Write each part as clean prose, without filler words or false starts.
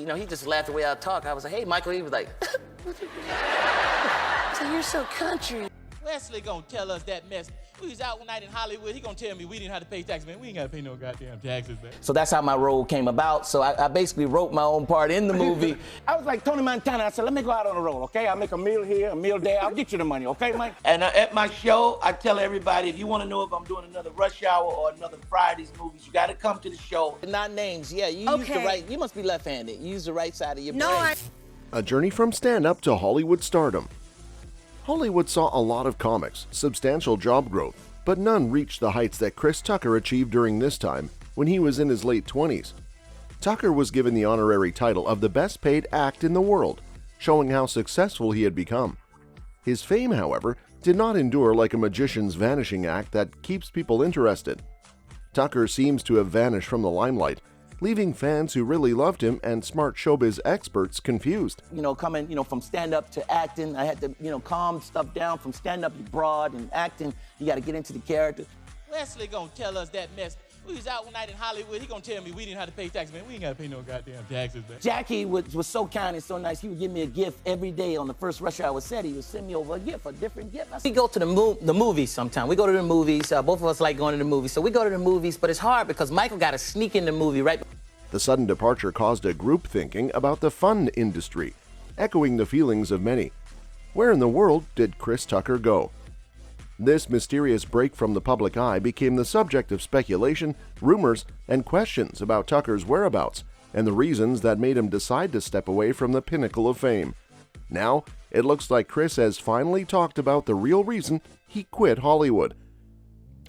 you know, he just laughed the way I talk. I was like, hey, Michael. He was like, so you're so country. Wesley gonna tell us that mess. We was out one night in Hollywood. He gonna tell me we didn't have to pay taxes. Man, we ain't gotta pay no goddamn taxes, man. So that's how my role came about. So I basically wrote my own part in the movie. I was like Tony Montana. I said, let me go out on the road, okay? I'll make a meal here, a meal there. I'll get you the money, okay, Mike? And at my show, I tell everybody, if you want to know if I'm doing another Rush Hour or another Friday's movies, you got to come to the show. Not names, yeah. You use the right. You must be left-handed. You use the right side of your brain. A journey from stand-up to Hollywood stardom. Hollywood saw a lot of comics, substantial job growth, but none reached the heights that Chris Tucker achieved during this time when he was in his late 20s. Tucker was given the honorary title of the best paid act in the world, showing how successful he had become. His fame, however, did not endure like a magician's vanishing act that keeps people interested. Tucker seems to have vanished from the limelight, leaving fans who really loved him and smart showbiz experts confused. You know, coming, from stand-up to acting, I had to, calm stuff down. From stand-up, you broad, and acting, you got to get into the character. Wesley gonna tell us that mess. We was out one night in Hollywood. He gonna tell me we didn't have to pay taxes. Man, we ain't gotta pay no goddamn taxes, man. Jackie was so kind and so nice. He would give me a gift every day on the first Rush Hour set. He would send me over a gift, a different gift. We go to the movies sometime. We go to the movies. Both of us like going to the movies. So we go to the movies, but it's hard because Michael got to sneak in the movie, right? The sudden departure caused a group thinking about the fun industry, echoing the feelings of many. Where in the world did Chris Tucker go? This mysterious break from the public eye became the subject of speculation, rumors, and questions about Tucker's whereabouts and the reasons that made him decide to step away from the pinnacle of fame. Now, it looks like Chris has finally talked about the real reason he quit Hollywood.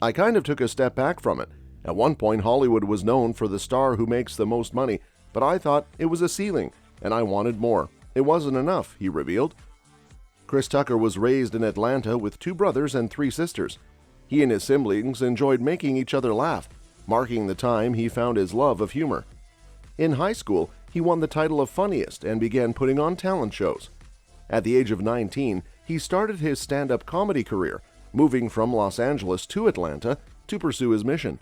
I kind of took a step back from it. At one point, Hollywood was known for the star who makes the most money, but I thought it was a ceiling, and I wanted more. It wasn't enough, he revealed. Chris Tucker was raised in Atlanta with 2 brothers and 3 sisters. He and his siblings enjoyed making each other laugh, marking the time he found his love of humor. In high school, he won the title of funniest and began putting on talent shows. At the age of 19, he started his stand-up comedy career, moving from Los Angeles to Atlanta to pursue his mission.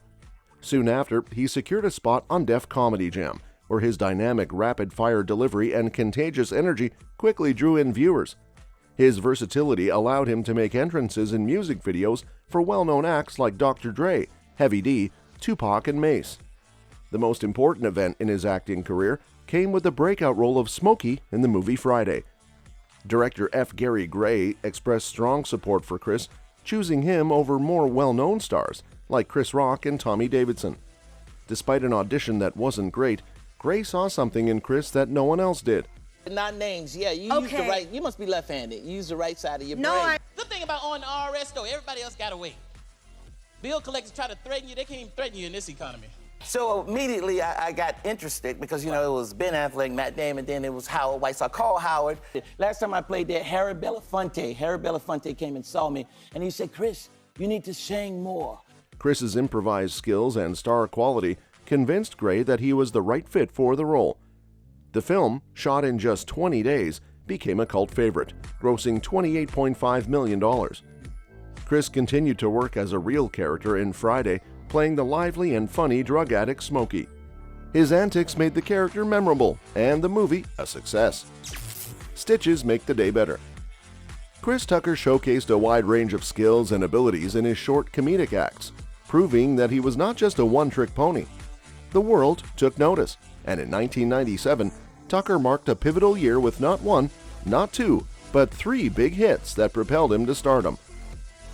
Soon after, he secured a spot on Def Comedy Jam, where his dynamic rapid-fire delivery and contagious energy quickly drew in viewers. His versatility allowed him to make entrances in music videos for well-known acts like Dr. Dre, Heavy D, Tupac, and Mace. The most important event in his acting career came with the breakout role of Smokey in the movie Friday. Director F. Gary Gray expressed strong support for Chris, choosing him over more well-known stars like Chris Rock and Tommy Davidson. Despite an audition that wasn't great, Gray saw something in Chris that no one else did. Not names, yeah. You use the right. You must be left-handed. You use the right side of your brain. Good thing about on the RS though, everybody else got away. Bill collectors try to threaten you. They can't even threaten you in this economy. So immediately I got interested because, it was Ben Affleck, Matt Damon, then it was Howard White. So I called Howard. Last time I played there, Harry Belafonte came and saw me, and he said, Chris, you need to sing more. Chris's improvised skills and star quality convinced Gray that he was the right fit for the role. The film, shot in just 20 days, became a cult favorite, grossing $28.5 million. Chris continued to work as a real character in Friday, playing the lively and funny drug addict Smokey. His antics made the character memorable and the movie a success. Stitches make the day better. Chris Tucker showcased a wide range of skills and abilities in his short comedic acts, proving that he was not just a one-trick pony. The world took notice, and in 1997, Tucker marked a pivotal year with not 1, not 2, but 3 big hits that propelled him to stardom.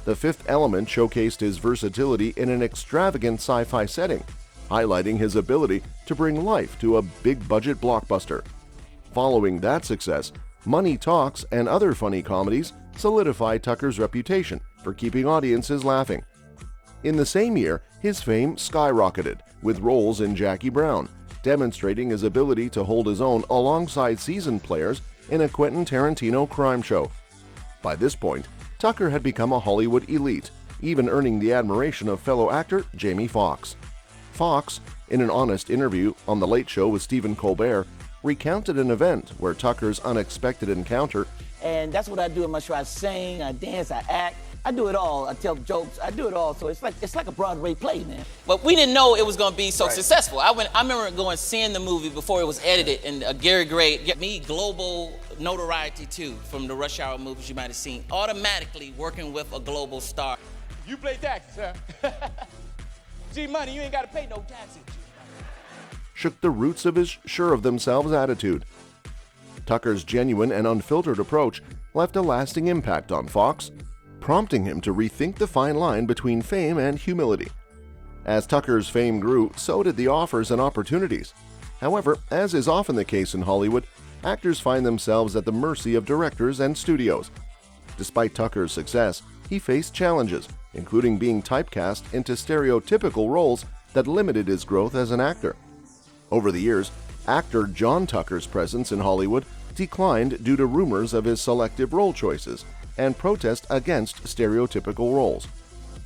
The Fifth Element showcased his versatility in an extravagant sci-fi setting, highlighting his ability to bring life to a big-budget blockbuster. Following that success, Money Talks and other funny comedies solidified Tucker's reputation for keeping audiences laughing. In the same year, his fame skyrocketed with roles in Jackie Brown, demonstrating his ability to hold his own alongside seasoned players in a Quentin Tarantino crime show. By this point, Tucker had become a Hollywood elite, even earning the admiration of fellow actor Jamie Foxx. Foxx, in an honest interview on The Late Show with Stephen Colbert, recounted an event where Tucker's unexpected encounter. And that's what I do in my show. I sing, I dance, I act. I do it all. I tell jokes. I do it all. So it's like a Broadway play, man. But we didn't know it was going to be so successful. I remember going seeing the movie before it was edited, and Gary Gray get me global notoriety too from the Rush Hour movies you might have seen. Automatically working with a global star. You play taxes, huh? G-Money, you ain't got to pay no taxes. Shook the roots of his sure-of-themselves attitude. Tucker's genuine and unfiltered approach left a lasting impact on Fox, prompting him to rethink the fine line between fame and humility. As Tucker's fame grew, so did the offers and opportunities. However, as is often the case in Hollywood, actors find themselves at the mercy of directors and studios. Despite Tucker's success, he faced challenges, including being typecast into stereotypical roles that limited his growth as an actor. Over the years, actor John Tucker's presence in Hollywood declined due to rumors of his selective role choices and protest against stereotypical roles.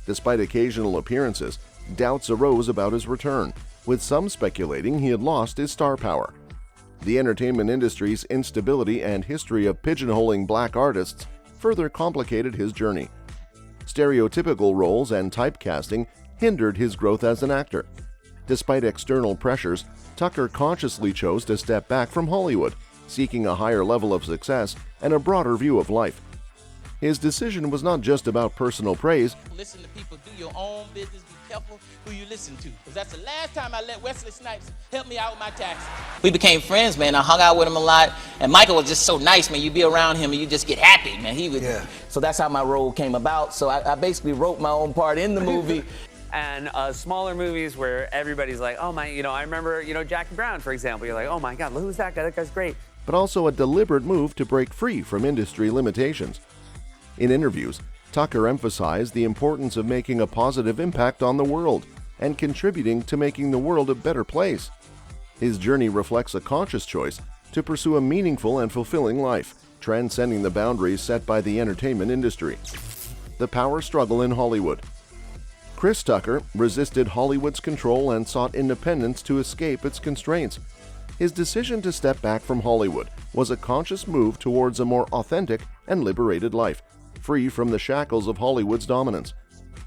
Despite occasional appearances, doubts arose about his return, with some speculating he had lost his star power. The entertainment industry's instability and history of pigeonholing black artists further complicated his journey. Stereotypical roles and typecasting hindered his growth as an actor. Despite external pressures, Tucker consciously chose to step back from Hollywood, seeking a higher level of success and a broader view of life. His decision was not just about personal praise. Listen to people, do your own business, be careful who you listen to. Because that's the last time I let Wesley Snipes help me out with my taxes. We became friends, man. I hung out with him a lot, and Michael was just so nice, man. You be around him and you just get happy, man. He would. So that's how my role came about. So I basically wrote my own part in the movie. And smaller movies where everybody's like, oh my, I remember, Jackie Brown, for example. You're like, oh my God, who's that guy? That guy's great. But also a deliberate move to break free from industry limitations. In interviews, Tucker emphasized the importance of making a positive impact on the world and contributing to making the world a better place. His journey reflects a conscious choice to pursue a meaningful and fulfilling life, transcending the boundaries set by the entertainment industry. The power struggle in Hollywood. Chris Tucker resisted Hollywood's control and sought independence to escape its constraints. His decision to step back from Hollywood was a conscious move towards a more authentic and liberated life, free from the shackles of Hollywood's dominance.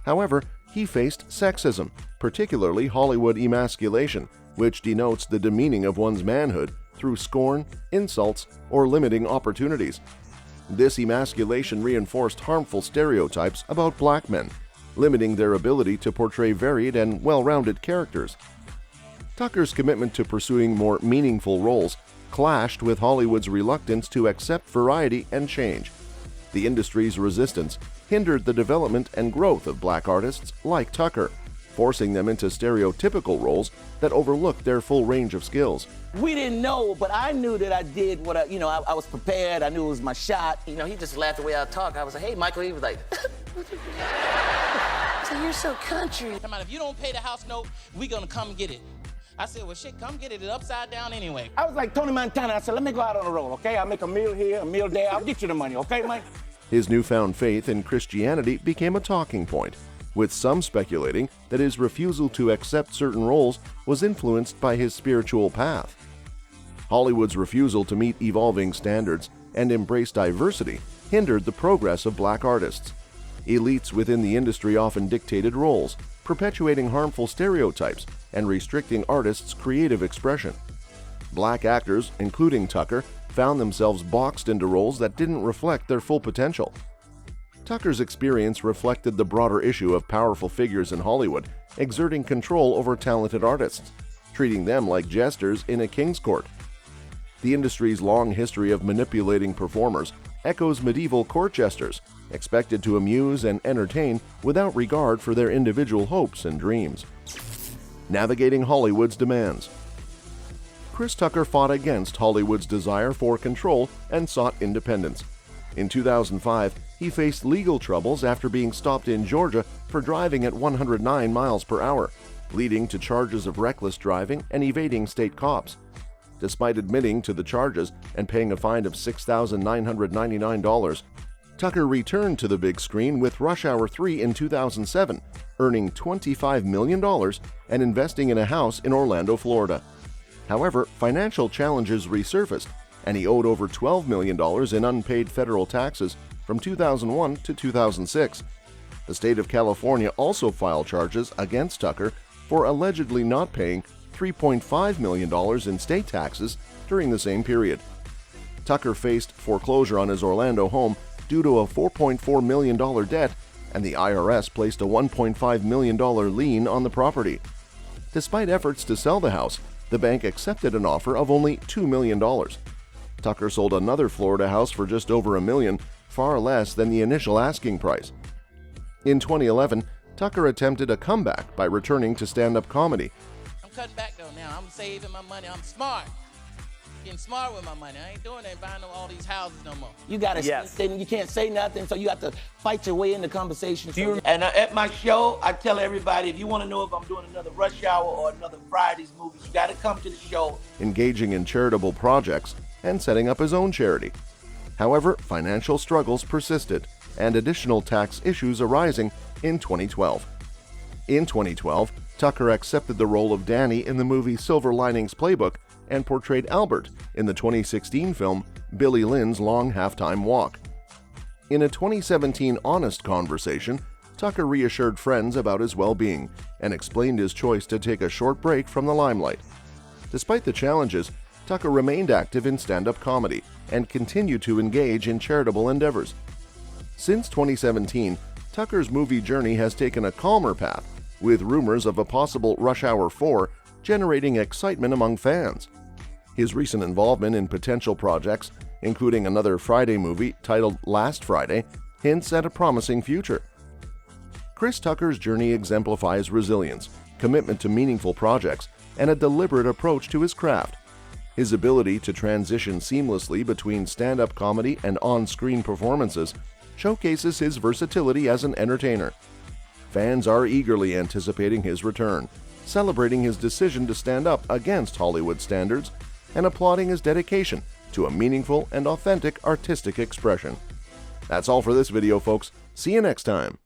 However, he faced sexism, particularly Hollywood emasculation, which denotes the demeaning of one's manhood through scorn, insults, or limiting opportunities. This emasculation reinforced harmful stereotypes about black men, limiting their ability to portray varied and well-rounded characters. Tucker's commitment to pursuing more meaningful roles clashed with Hollywood's reluctance to accept variety and change. The industry's resistance hindered the development and growth of black artists like Tucker, forcing them into stereotypical roles that overlooked their full range of skills. We didn't know, but I knew that I did what I was prepared. I knew it was my shot. He just laughed the way I talk. I was like, hey, Michael. He was like, so you're so country. Come on, if you don't pay the house note, we gonna come get it. I said, well, shit, come get it. It's upside down anyway. I was like Tony Montana. I said, let me go out on the road, okay? I'll make a meal here, a meal there. I'll get you the money, okay, Mike? His newfound faith in Christianity became a talking point, with some speculating that his refusal to accept certain roles was influenced by his spiritual path. Hollywood's refusal to meet evolving standards and embrace diversity hindered the progress of black artists. Elites within the industry often dictated roles, perpetuating harmful stereotypes and restricting artists' creative expression. Black actors, including Tucker, found themselves boxed into roles that didn't reflect their full potential. Tucker's experience reflected the broader issue of powerful figures in Hollywood exerting control over talented artists, treating them like jesters in a king's court. The industry's long history of manipulating performers echoes medieval court jesters, expected to amuse and entertain without regard for their individual hopes and dreams. Navigating Hollywood's demands. Chris Tucker fought against Hollywood's desire for control and sought independence. In 2005, he faced legal troubles after being stopped in Georgia for driving at 109 miles per hour, leading to charges of reckless driving and evading state cops. Despite admitting to the charges and paying a fine of $6,999, Tucker returned to the big screen with Rush Hour 3 in 2007, earning $25 million and investing in a house in Orlando, Florida. However, financial challenges resurfaced, and he owed over $12 million in unpaid federal taxes from 2001 to 2006, The state of California also filed charges against Tucker for allegedly not paying $3.5 million in state taxes during the same period. Tucker faced foreclosure on his Orlando home due to a $4.4 million debt, and the IRS placed a $1.5 million lien on the property. Despite efforts to sell the house, the bank accepted an offer of only $2 million. Tucker sold another Florida house for just over $1 million, far less than the initial asking price. In 2011, Tucker attempted a comeback by returning to stand-up comedy. I'm cutting back though now. I'm saving my money. I'm smart. Getting smart with my money. I ain't doing that, buying all these houses no more. You gotta, Yes. you can't say nothing, so you have to fight your way into conversation. And at my show, I tell everybody, if you want to know if I'm doing another Rush Hour or another Friday's movies, you got to come to the show. Engaging in charitable projects and setting up his own charity. However, financial struggles persisted, and additional tax issues arising in 2012. In 2012, Tucker accepted the role of Danny in the movie Silver Linings Playbook and portrayed Albert in the 2016 film Billy Lynn's Long Halftime Walk. In a 2017 Honest Conversation, Tucker reassured friends about his well-being and explained his choice to take a short break from the limelight. Despite the challenges, Tucker remained active in stand-up comedy and continued to engage in charitable endeavors. Since 2017, Tucker's movie journey has taken a calmer path, with rumors of a possible Rush Hour 4 generating excitement among fans. His recent involvement in potential projects, including another Friday movie titled Last Friday, hints at a promising future. Chris Tucker's journey exemplifies resilience, commitment to meaningful projects, and a deliberate approach to his craft. His ability to transition seamlessly between stand-up comedy and on-screen performances showcases his versatility as an entertainer. Fans are eagerly anticipating his return, celebrating his decision to stand up against Hollywood standards, and applauding his dedication to a meaningful and authentic artistic expression. That's all for this video, folks. See you next time.